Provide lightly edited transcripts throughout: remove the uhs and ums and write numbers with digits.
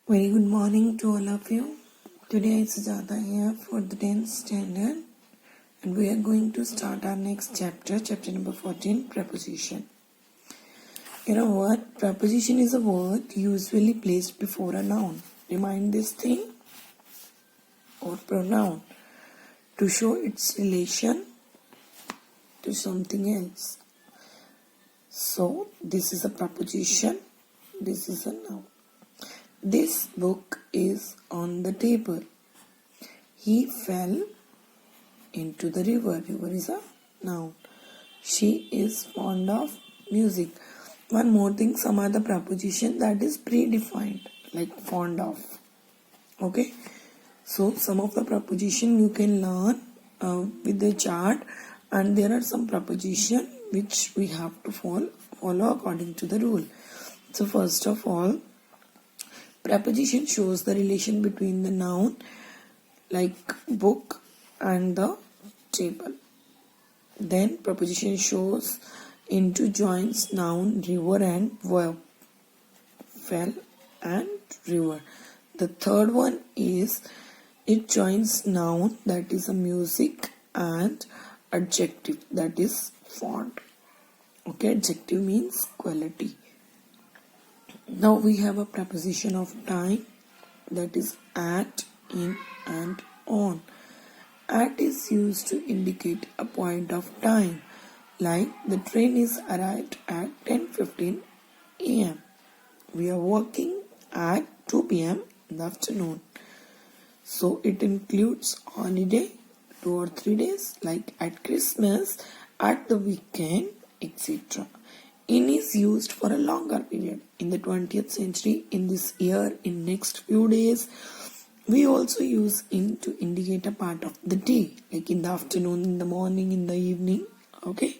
Very good morning to all of you. Today is Sujata here for the 10th standard, and we are going to start our next chapter, chapter number 14, preposition. You know what? Preposition is a word usually placed before a noun. Remind this thing or pronoun to show its relation to something else. So, this is a preposition, this is a noun. This book is on the table. He fell into the river. River is a noun. She is fond of music. One more thing, some other preposition that is predefined, like fond of. Okay? So, some of the preposition you can learn with the chart, and there are some preposition which we have to follow according to the rule. So, first of all, preposition shows the relation between the noun like book and the table. Then preposition shows into joins noun, river and verb, fell and river. The third one is it joins noun, that is a music, and adjective, that is fond. Okay, adjective means quality. Now we have a preposition of time, that is at, in and on. At is used to indicate a point of time, like the train is arrived at 10:15 a.m. We are working at 2 p.m. in the afternoon. So it includes holiday, 2 or 3 days, like at Christmas, at the weekend, etc. In is used for a longer period. In the 20th century, in this year, in next few days, we also use in to indicate a part of the day, like in the afternoon, in the morning, in the evening. Okay.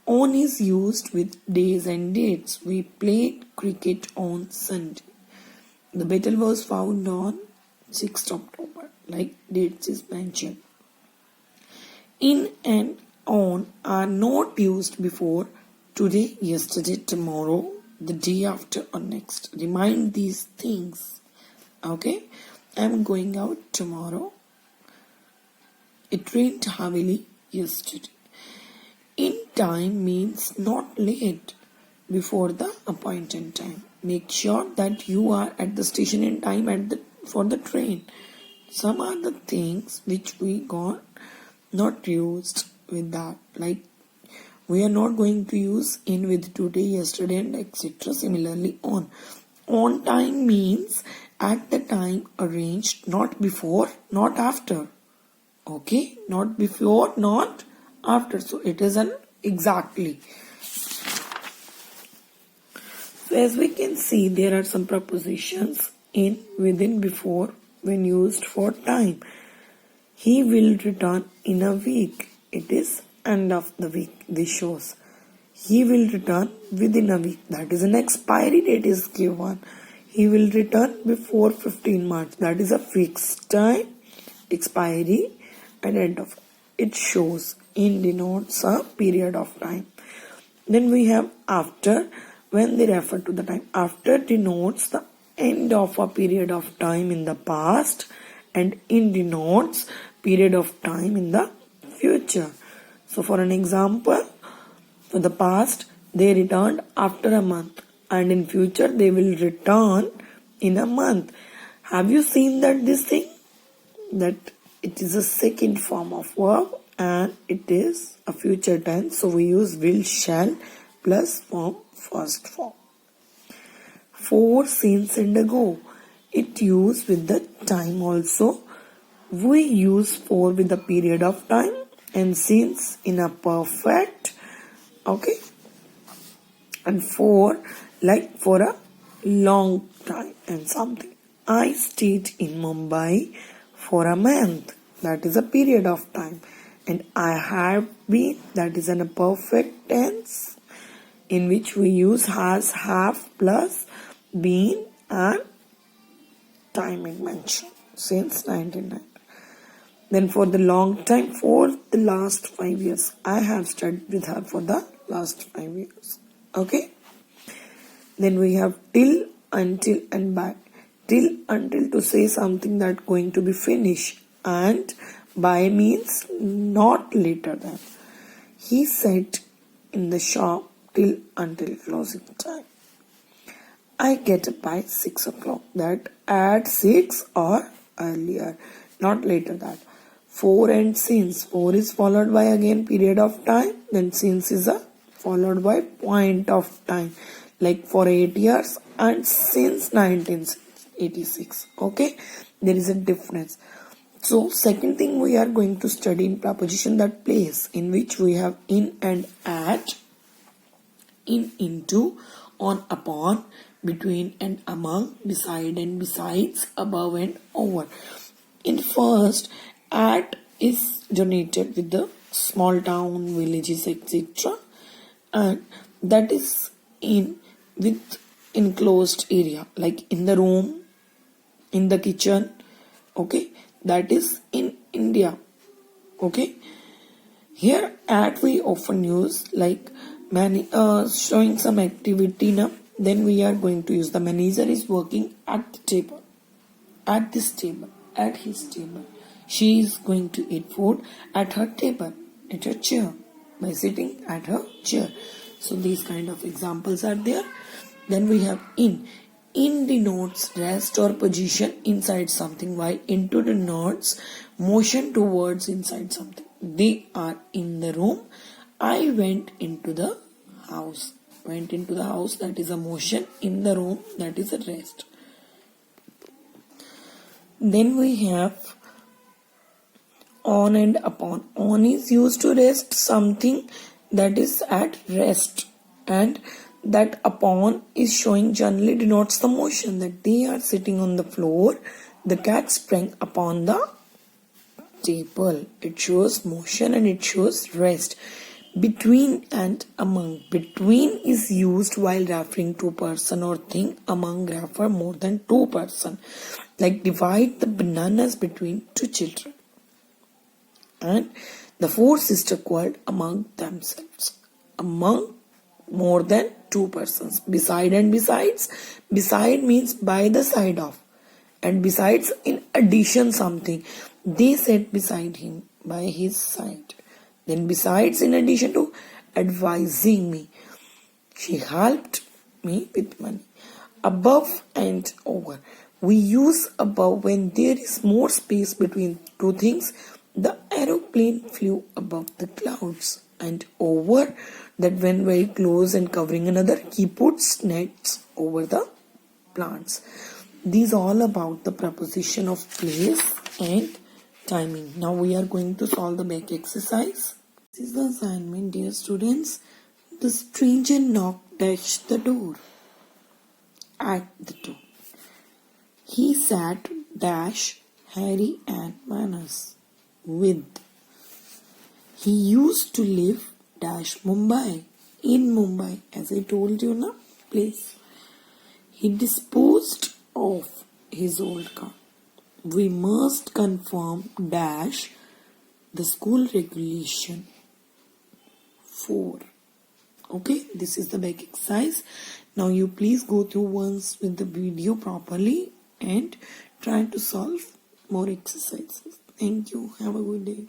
On is used with days and dates. We played cricket on Sunday. The battle was found on 6th October, like dates is mentioned. In and on are not used before today, yesterday, tomorrow, the day after or next. Remind these things. Okay? I'm going out tomorrow. It rained heavily yesterday. In time means not late before the appointed time. Make sure that you are at the station in time for the train. Some are the things which we got not used with that, like we are not going to use in with today, yesterday and etc. Similarly on. On time means at the time arranged, not before, not after. Okay? Not before, not after. So it is an exactly. So as we can see, there are some prepositions in, within, before when used for time. He will return in a week. It is end of the week. This shows he will return within a week, that is an expiry date is given. He will return before 15 March, that is a fixed time, expiry and end of it. Shows in denotes a period of time. Then we have after, when they refer to the time. After denotes the end of a period of time in the past, and in denotes period of time in the future. So for an example, for the past, they returned after a month, and in future they will return in a month. Have you seen that this thing? That it is a second form of verb and it is a future tense. So we use will, shall plus form, first form. For, since and ago. It used with the time also. We use for with the period of time, and since in a perfect. Okay, and for like for a long time and something. I stayed in Mumbai for a month, that is a period of time. And I have been, that is in a perfect tense, in which we use has, have plus been and timing mentioned since 1990. Then for the long time, for the last 5 years. I have studied with her for the last 5 years. Okay. Then we have till, until and by. till until to say something that going to be finished, and by means not later than. He sat in the shop till until closing time. I get up by 6 o'clock. That at 6 or earlier, not later than. 4 and since. 4 is followed by again period of time. Then since is followed by point of time. Like for 8 years and since 1986. Okay. There is a difference. So second thing we are going to study in preposition, that place in which we have in and at, in, into, on, upon, between and among, beside and besides, above and over. In first, at is denoted with the small town, villages, etc. And that is in with enclosed area, like in the room, in the kitchen. Okay, that is in India. Okay, here at we often use like showing some activity now. Then we are going to use the manager is working at the table, at this table, at his table. She is going to eat food at her table, at her chair, by sitting at her chair. So these kind of examples are there. Then we have in. In denotes rest or position inside something, while into denotes motion towards inside something. They are in the room. I went into the house. Went into the house, that is a motion. In the room, that is a rest. Then we have on and upon. On is used to rest something that is at rest, and that upon is showing generally denotes the motion, that they are sitting on the floor. The cat sprang upon the table. It shows motion and it shows rest. Between and among. Between is used while referring to person or thing. Among refer more than 2 person. Like divide the bananas between 2 children. And the 4 sisters quarreled among themselves. Among more than 2 persons. Beside and besides. Beside means by the side of. And besides in addition something. They sat beside him, by his side. Then besides, in addition to advising me, she helped me with money. Above and over. We use above when there is more space between 2 things. The aeroplane flew above the clouds. And over, that when very close and covering another, he puts nets over the plants. These all about the preposition of place and timing. Now we are going to solve the back exercise. This is the assignment, dear students. The stranger knocked dash the door. At the door. He sat dash Harry and Manas with. He used to live dash Mumbai. In Mumbai, as I told you now, place. He disposed of his old car. We must confirm dash the school regulation 4. Okay, this is the back exercise. Now you please go through once with the video properly and try to solve more exercises. Thank you. Have a good day.